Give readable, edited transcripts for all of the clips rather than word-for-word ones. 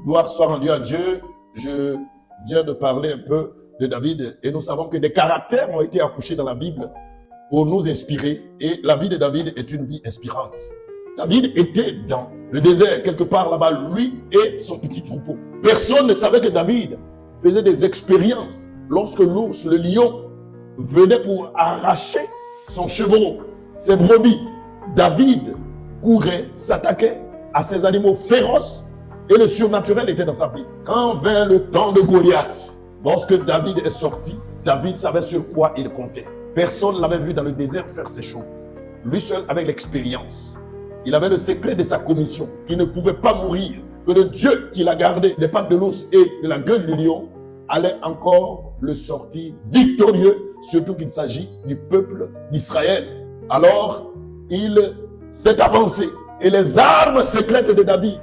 Gloire soit rendue à Dieu. Je viens de parler un peu de David et nous savons que des caractères ont été accouchés dans la Bible pour nous inspirer, et la vie de David est une vie inspirante. David était dans le désert, quelque part là-bas, lui et son petit troupeau. Personne ne savait que David faisait des expériences lorsque l'ours, le lion, venait pour arracher son chevreau, ses brebis. David courait, s'attaquait à ces animaux féroces et le surnaturel était dans sa vie. Quand vint le temps de Goliath, lorsque David est sorti, David savait sur quoi il comptait. Personne ne l'avait vu dans le désert faire ces choses. Lui seul avec l'expérience. Il avait le secret de sa commission, qu'il ne pouvait pas mourir, que le Dieu qui l'a gardé des pattes de l'ours et de la gueule du lion allait encore le sortir victorieux, surtout qu'il s'agit du peuple d'Israël. Alors, il s'est avancé et les armes secrètes de David,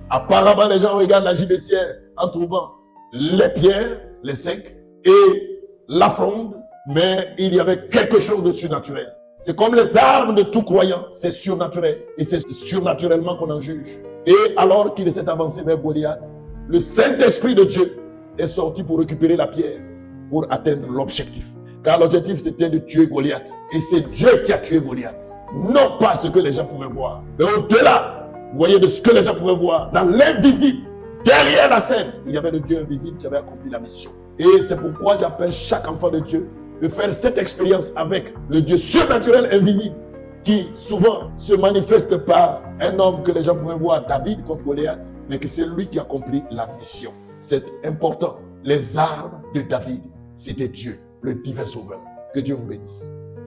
apparemment les gens regardent la gibecière en trouvant les pierres, les secs et la fronde, mais il y avait quelque chose de surnaturel. C'est comme les armes de tout croyant, c'est surnaturel et c'est surnaturellement qu'on en juge. Et alors qu'il s'est avancé vers Goliath, le Saint-Esprit de Dieu est sorti pour récupérer la pierre, pour atteindre l'objectif. Car l'objectif c'était de tuer Goliath. Et c'est Dieu qui a tué Goliath. Non pas ce que les gens pouvaient voir, mais au-delà, vous voyez, de ce que les gens pouvaient voir, dans l'invisible, derrière la scène, il y avait le Dieu invisible qui avait accompli la mission. Et c'est pourquoi j'appelle chaque enfant de Dieu de faire cette expérience avec le Dieu surnaturel invisible qui souvent se manifeste par un homme que les gens pouvaient voir, David contre Goliath, mais que c'est lui qui accomplit la mission. C'est important. Les armes de David, c'était Dieu, le divin sauveur. Que Dieu vous bénisse.